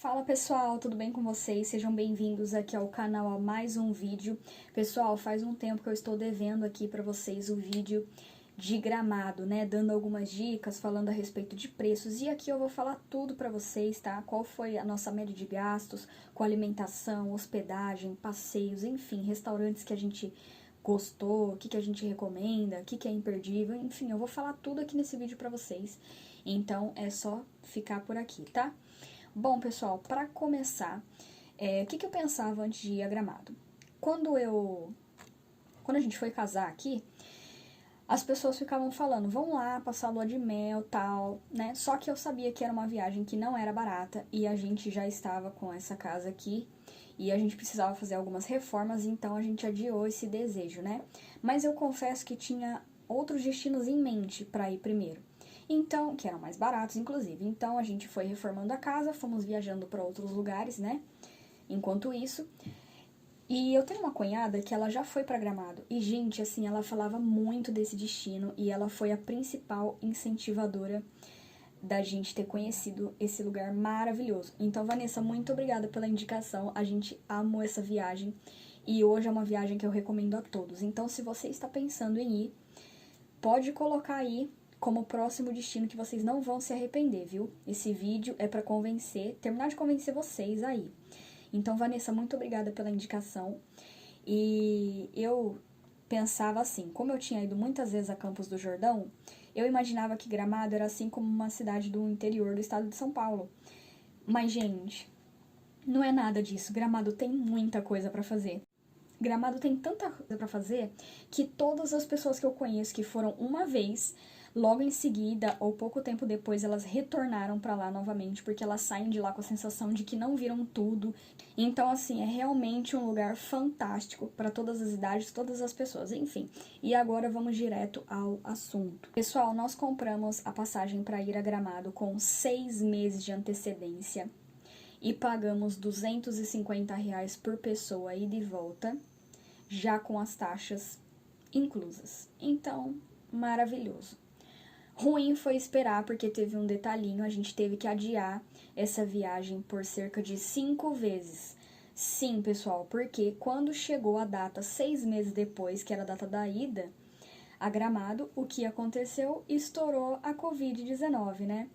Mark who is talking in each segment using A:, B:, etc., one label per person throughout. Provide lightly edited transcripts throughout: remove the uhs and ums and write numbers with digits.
A: Fala pessoal, tudo bem com vocês? Sejam bem-vindos aqui ao canal a mais um vídeo. Pessoal, faz um tempo que eu estou devendo aqui para vocês o vídeo de Gramado, né? Dando algumas dicas, falando a respeito de preços. E aqui eu vou falar tudo para vocês, tá? Qual foi a nossa média de gastos com alimentação, hospedagem, passeios, enfim, restaurantes que a gente gostou, o que a gente recomenda, o que é imperdível, enfim, eu vou falar tudo aqui nesse vídeo para vocês. Então é só ficar por aqui, tá? Bom, pessoal, para começar, o que eu pensava antes de ir a Gramado? Quando a gente foi casar aqui, as pessoas ficavam falando, vão lá passar lua de mel, tal, né? Só que eu sabia que era uma viagem que não era barata e a gente já estava com essa casa aqui e a gente precisava fazer algumas reformas, então a gente adiou esse desejo, né? Mas eu confesso que tinha outros destinos em mente para ir primeiro. Então, que eram mais baratos, inclusive. Então, a gente foi reformando a casa, fomos viajando para outros lugares, né? Enquanto isso. E eu tenho uma cunhada que ela já foi para Gramado. E, gente, assim, ela falava muito desse destino e ela foi a principal incentivadora da gente ter conhecido esse lugar maravilhoso. Então, Vanessa, muito obrigada pela indicação. A gente amou essa viagem e hoje é uma viagem que eu recomendo a todos. Então, se você está pensando em ir, pode colocar aí como próximo destino que vocês não vão se arrepender, viu? Esse vídeo é para terminar de convencer vocês aí. Então, Vanessa, muito obrigada pela indicação. E eu pensava assim, como eu tinha ido muitas vezes a Campos do Jordão, eu imaginava que Gramado era assim como uma cidade do interior do estado de São Paulo. Mas, gente, não é nada disso. Gramado tem muita coisa para fazer. Gramado tem tanta coisa para fazer que todas as pessoas que eu conheço que foram uma vez, logo em seguida ou pouco tempo depois elas retornaram para lá novamente, porque elas saem de lá com a sensação de que não viram tudo. Então, assim, é realmente um lugar fantástico para todas as idades, todas as pessoas, enfim. E agora vamos direto ao assunto. Pessoal, nós compramos a passagem para ir a Gramado com 6 meses de antecedência e pagamos R$ 250 por pessoa ida e volta, já com as taxas inclusas. Então, maravilhoso. Ruim foi esperar, porque teve um detalhinho, a gente teve que adiar essa viagem por cerca de 5 vezes. Sim, pessoal, porque quando chegou a data 6 meses depois, que era a data da ida a Gramado, o que aconteceu? Estourou a Covid-19, né?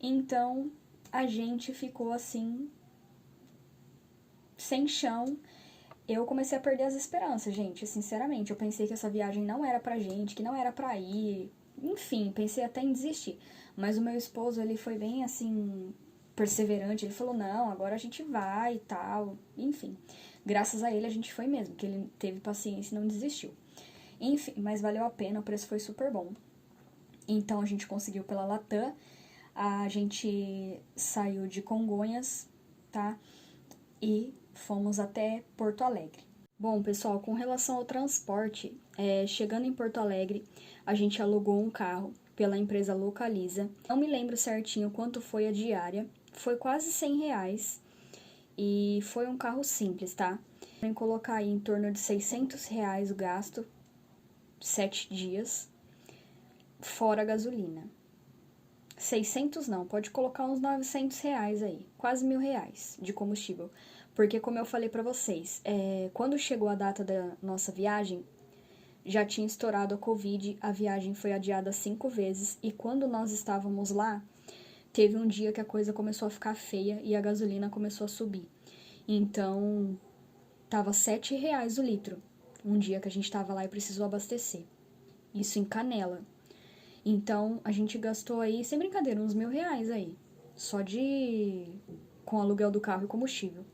A: Então, a gente ficou assim, sem chão. Eu comecei a perder as esperanças, gente, sinceramente. Eu pensei que essa viagem não era pra gente, que não era pra ir. Enfim, pensei até em desistir. Mas o meu esposo, ele foi bem, assim, perseverante. Ele falou, não, agora a gente vai e tal. Enfim, graças a ele a gente foi mesmo, que ele teve paciência e não desistiu. Enfim, mas valeu a pena, o preço foi super bom. Então a gente conseguiu pela Latam. A gente saiu de Congonhas, tá? E fomos até Porto Alegre. Bom, pessoal, com relação ao transporte, chegando em Porto Alegre, a gente alugou um carro pela empresa Localiza. Não me lembro certinho quanto foi a diária, foi quase R$ 100 e foi um carro simples, tá? Vou colocar aí em torno de R$ 600 o gasto, 7 dias, fora a gasolina. 600 não, pode colocar uns R$ 900 aí, quase R$ 1.000 de combustível. Porque, como eu falei pra vocês, quando chegou a data da nossa viagem, já tinha estourado a Covid, a viagem foi adiada 5 vezes, e quando nós estávamos lá, teve um dia que a coisa começou a ficar feia e a gasolina começou a subir. Então, tava R$ 7 o litro, um dia que a gente tava lá e precisou abastecer. Isso em Canela. Então, a gente gastou aí, sem brincadeira, uns R$ 1.000 aí, só com aluguel do carro e combustível.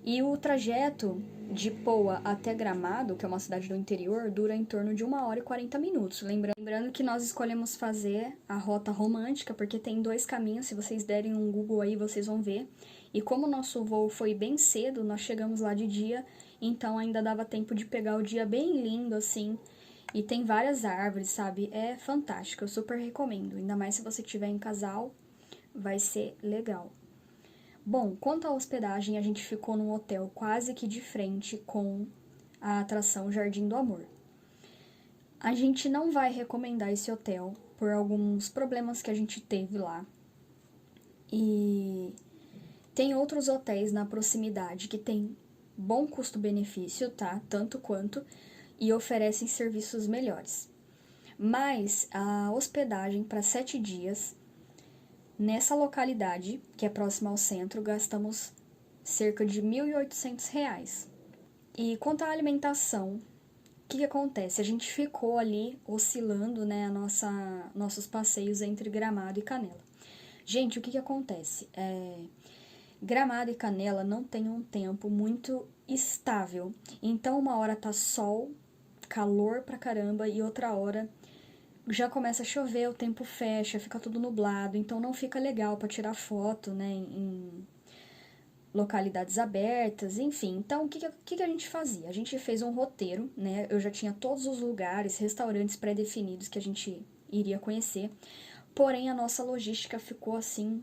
A: E o trajeto de Poa até Gramado, que é uma cidade do interior, dura em torno de 1 hora e 40 minutos. Lembrando que nós escolhemos fazer a rota romântica, porque tem 2 caminhos, se vocês derem um Google aí, vocês vão ver. E como o nosso voo foi bem cedo, nós chegamos lá de dia, então ainda dava tempo de pegar o dia bem lindo, assim. E tem várias árvores, sabe? É fantástico, eu super recomendo. Ainda mais se você estiver em casal, vai ser legal. Bom, quanto à hospedagem, a gente ficou num hotel quase que de frente com a atração Jardim do Amor. A gente não vai recomendar esse hotel por alguns problemas que a gente teve lá. E Tem outros hotéis na proximidade que tem bom custo-benefício, tá? Tanto quanto, e oferecem serviços melhores. Mas a hospedagem para 7 dias, nessa localidade, que é próxima ao centro, gastamos cerca de R$ 1.800. E quanto à alimentação, o que acontece? A gente ficou ali oscilando, né, nossos passeios entre Gramado e Canela. Gente, o que acontece? Gramado e Canela não tem um tempo muito estável. Então, uma hora tá sol, calor pra caramba, e outra hora já começa a chover, o tempo fecha, fica tudo nublado. Então, não fica legal pra tirar foto, né, em localidades abertas, enfim. Então, o que a gente fazia? A gente fez um roteiro, né? Eu já tinha todos os lugares, restaurantes pré-definidos que a gente iria conhecer. Porém, a nossa logística ficou assim,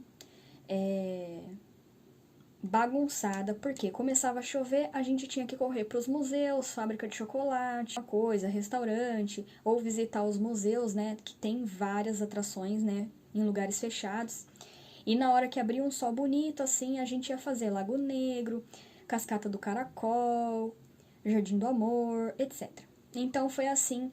A: bagunçada, porque começava a chover, a gente tinha que correr para os museus, fábrica de chocolate, uma coisa, restaurante, ou visitar os museus, né? Que tem várias atrações, né? Em lugares fechados. E na hora que abria um sol bonito, assim, a gente ia fazer Lago Negro, Cascata do Caracol, Jardim do Amor, etc. Então foi assim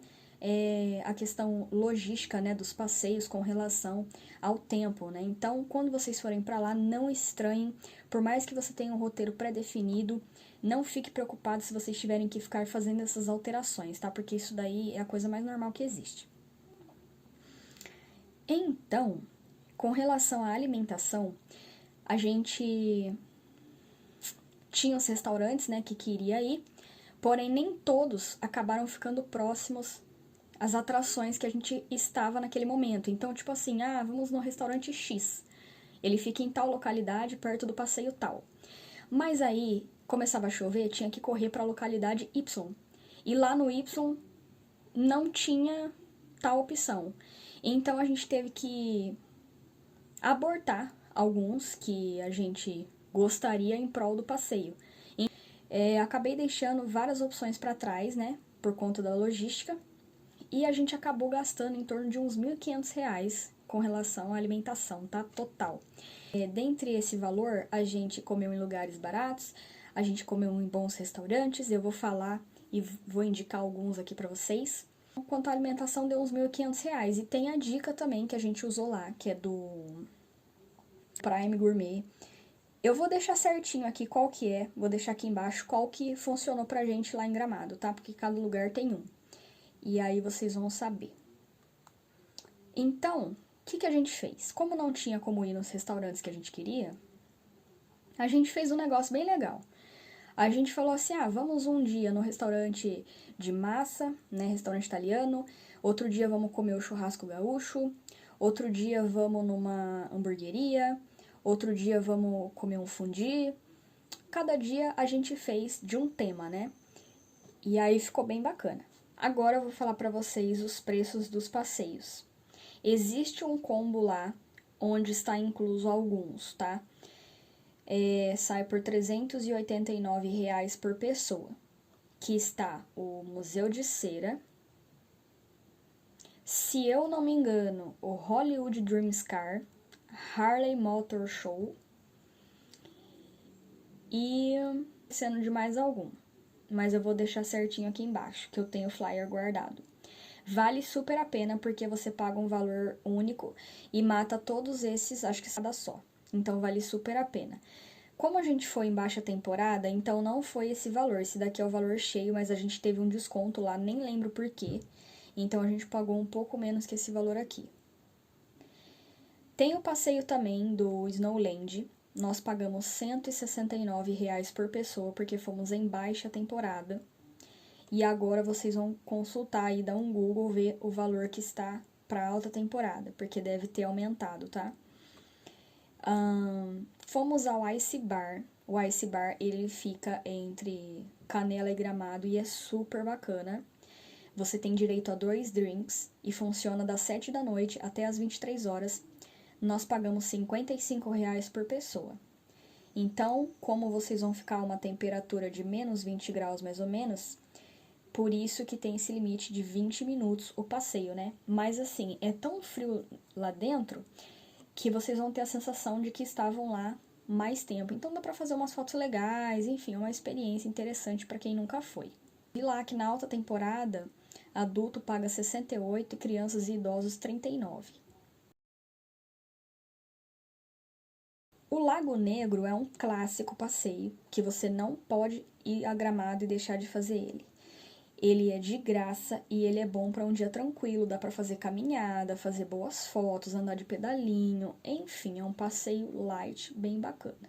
A: a questão logística, né, dos passeios com relação ao tempo, né? Então, quando vocês forem para lá, não estranhem, por mais que você tenha um roteiro pré-definido, não fique preocupado se vocês tiverem que ficar fazendo essas alterações, tá? Porque isso daí é a coisa mais normal que existe. Então, com relação à alimentação, a gente tinha os restaurantes, né, que queria ir, porém nem todos acabaram ficando próximos às atrações que a gente estava naquele momento. Então, tipo assim, vamos no restaurante X. Ele fica em tal localidade, perto do passeio tal. Mas aí, começava a chover, tinha que correr para a localidade Y. E lá no Y não tinha tal opção. Então, a gente teve que abortar alguns que a gente gostaria em prol do passeio. Acabei deixando várias opções para trás, né, por conta da logística, e a gente acabou gastando em torno de uns R$ 1.500 com relação à alimentação, tá? Total. Dentre esse valor, a gente comeu em lugares baratos, a gente comeu em bons restaurantes, eu vou falar e vou indicar alguns aqui para vocês. Quanto à alimentação, deu uns R$ 1.500. E tem a dica também que a gente usou lá, que é do Prime Gourmet. Eu vou deixar certinho aqui qual que é, vou deixar aqui embaixo qual que funcionou pra gente lá em Gramado, tá? Porque cada lugar tem um. E aí vocês vão saber. Então, o que a gente fez? Como não tinha como ir nos restaurantes que a gente queria, a gente fez um negócio bem legal. A gente falou assim, vamos um dia no restaurante de massa, né, restaurante italiano, outro dia vamos comer o churrasco gaúcho, outro dia vamos numa hamburgueria, outro dia vamos comer um fondue. Cada dia a gente fez de um tema, né? E aí ficou bem bacana. Agora eu vou falar para vocês os preços dos passeios. Existe um combo lá, onde está incluso alguns, tá? Sai por R$ 389 por pessoa. Que está o Museu de Cera. Se eu não me engano, o Hollywood Dreams Car, Harley Motor Show e sendo de mais algum. Mas eu vou deixar certinho aqui embaixo, que eu tenho o flyer guardado. Vale super a pena porque você paga um valor único e mata todos esses, acho que cada só. Então vale super a pena. Como a gente foi em baixa temporada, então não foi esse valor. Esse daqui é o valor cheio, mas a gente teve um desconto lá, nem lembro por quê. Então a gente pagou um pouco menos que esse valor aqui. Tem o passeio também do Snowland. Nós pagamos R$ 169 por pessoa, porque fomos em baixa temporada. E agora vocês vão consultar e dar um Google, ver o valor que está para alta temporada, porque deve ter aumentado, tá? Fomos ao Ice Bar. O Ice Bar, ele fica entre Canela e Gramado e é super bacana. Você tem direito a 2 drinks e funciona das 7 da noite até as 23 horas. Nós pagamos R$ 55 por pessoa. Então, como vocês vão ficar a uma temperatura de menos 20 graus mais ou menos, por isso que tem esse limite de 20 minutos o passeio, né? Mas assim, é tão frio lá dentro que vocês vão ter a sensação de que estavam lá mais tempo. Então dá pra fazer umas fotos legais, enfim, é uma experiência interessante para quem nunca foi. E lá que na alta temporada, adulto paga 68 e crianças e idosos 39. O Lago Negro é um clássico passeio que você não pode ir a Gramado e deixar de fazer ele. Ele é de graça e ele é bom para um dia tranquilo, dá para fazer caminhada, fazer boas fotos, andar de pedalinho, enfim, é um passeio light, bem bacana.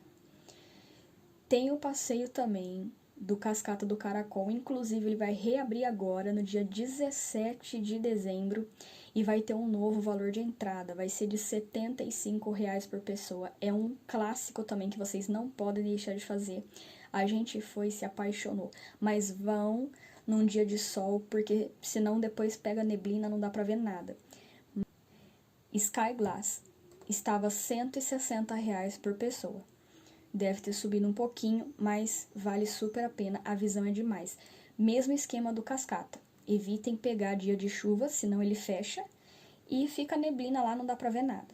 A: Tem o passeio também do Cascata do Caracol, inclusive ele vai reabrir agora no dia 17 de dezembro e vai ter um novo valor de entrada, vai ser de R$ 75 por pessoa. É um clássico também que vocês não podem deixar de fazer. A gente foi e se apaixonou, mas vão num dia de sol, porque senão depois pega neblina, não dá pra ver nada. Sky Glass estava R$ 160 por pessoa. Deve ter subido um pouquinho, mas vale super a pena, a visão é demais. Mesmo esquema do Cascata. Evitem pegar dia de chuva, senão ele fecha e fica neblina lá, não dá pra ver nada.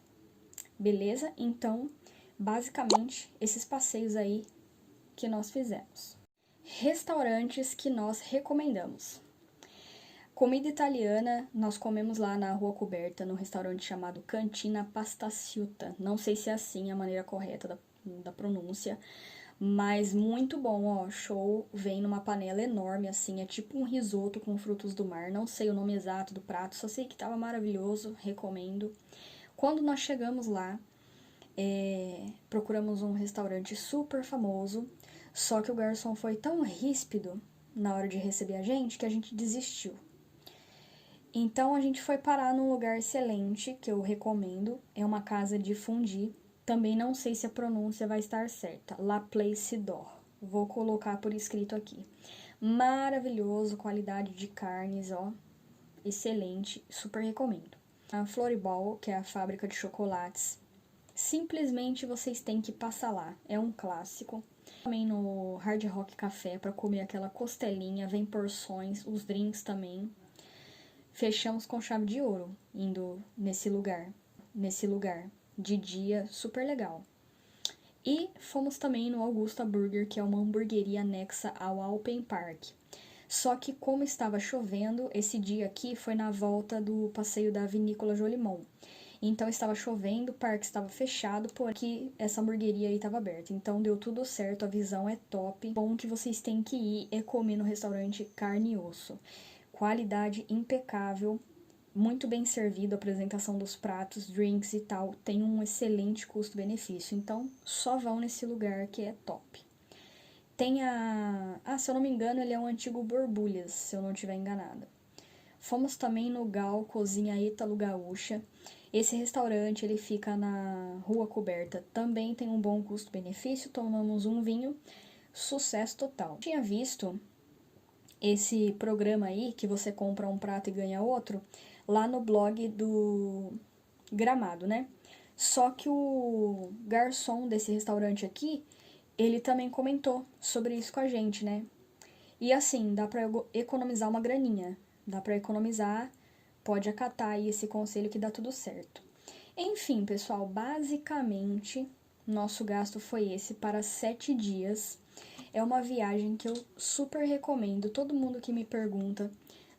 A: Beleza? Então, basicamente, esses passeios aí que nós fizemos. Restaurantes que nós recomendamos. Comida italiana, nós comemos lá na Rua Coberta, num restaurante chamado Cantina Pastasciutta. Não sei se é assim a maneira correta da pronúncia, mas muito bom, ó, show. Vem numa panela enorme, assim, é tipo um risoto com frutos do mar. Não sei o nome exato do prato, só sei que tava maravilhoso, recomendo. Quando nós chegamos lá, procuramos um restaurante super famoso, só que o garçom foi tão ríspido na hora de receber a gente que a gente desistiu. Então a gente foi parar num lugar excelente, que eu recomendo, é uma casa de fondue. Também não sei se a pronúncia vai estar certa, La Place d'Or. Vou colocar por escrito aqui. Maravilhoso, qualidade de carnes, ó, excelente, super recomendo. A Floribal, que é a fábrica de chocolates, simplesmente vocês têm que passar lá, é um clássico. Também no Hard Rock Café para comer aquela costelinha, vem porções, os drinks também. Fechamos com chave de ouro, indo nesse lugar, de dia, super legal. E fomos também no Augusta Burger, que é uma hamburgueria anexa ao Alpen Park. Só que como estava chovendo, esse dia aqui foi na volta do passeio da Vinícola Jolimon. Então estava chovendo, o parque estava fechado, porque essa hamburgueria aí estava aberta. Então deu tudo certo, a visão é top. Bom que vocês têm que ir é comer no restaurante Carne e Osso. Qualidade impecável, muito bem servido, a apresentação dos pratos, drinks e tal, tem um excelente custo-benefício. Então só vão nesse lugar que é top. Tem se eu não me engano, ele é um antigo Borbulhas, se eu não estiver enganada. Fomos também no Gal Cozinha Ítalo Gaúcha. Esse restaurante, ele fica na Rua Coberta. Também tem um bom custo-benefício. Tomamos um vinho. Sucesso total. Tinha visto esse programa aí, que você compra um prato e ganha outro, lá no blog do Gramado, né? Só que o garçom desse restaurante aqui, ele também comentou sobre isso com a gente, né? E assim, dá pra economizar uma graninha. Dá pra economizar, pode acatar aí esse conselho que dá tudo certo. Enfim, pessoal, basicamente, nosso gasto foi esse para 7 dias. É uma viagem que eu super recomendo, todo mundo que me pergunta.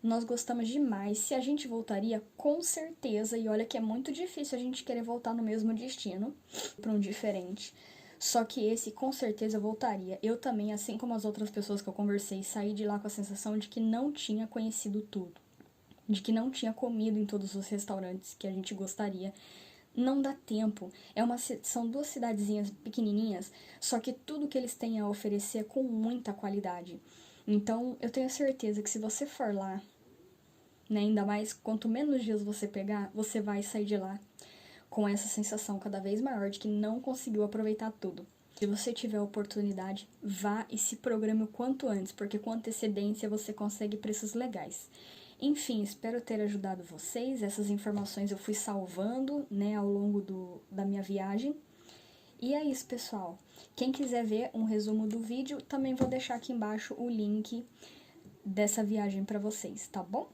A: Nós gostamos demais. Se a gente voltaria, com certeza. E olha que é muito difícil a gente querer voltar no mesmo destino, para um diferente. Só que esse, com certeza, eu voltaria. Eu também, assim como as outras pessoas que eu conversei, saí de lá com a sensação de que não tinha conhecido tudo. De que não tinha comido em todos os restaurantes que a gente gostaria. Não dá tempo. São 2 cidadezinhas pequenininhas, só que tudo que eles têm a oferecer é com muita qualidade. Então, eu tenho certeza que se você for lá, né, ainda mais quanto menos dias você pegar, você vai sair de lá com essa sensação cada vez maior de que não conseguiu aproveitar tudo. Se você tiver a oportunidade, vá e se programe o quanto antes, porque com antecedência você consegue preços legais. Enfim, espero ter ajudado vocês. Essas informações eu fui salvando, né, ao longo da minha viagem. E é isso, pessoal. Quem quiser ver um resumo do vídeo, também vou deixar aqui embaixo o link dessa viagem para vocês, tá bom?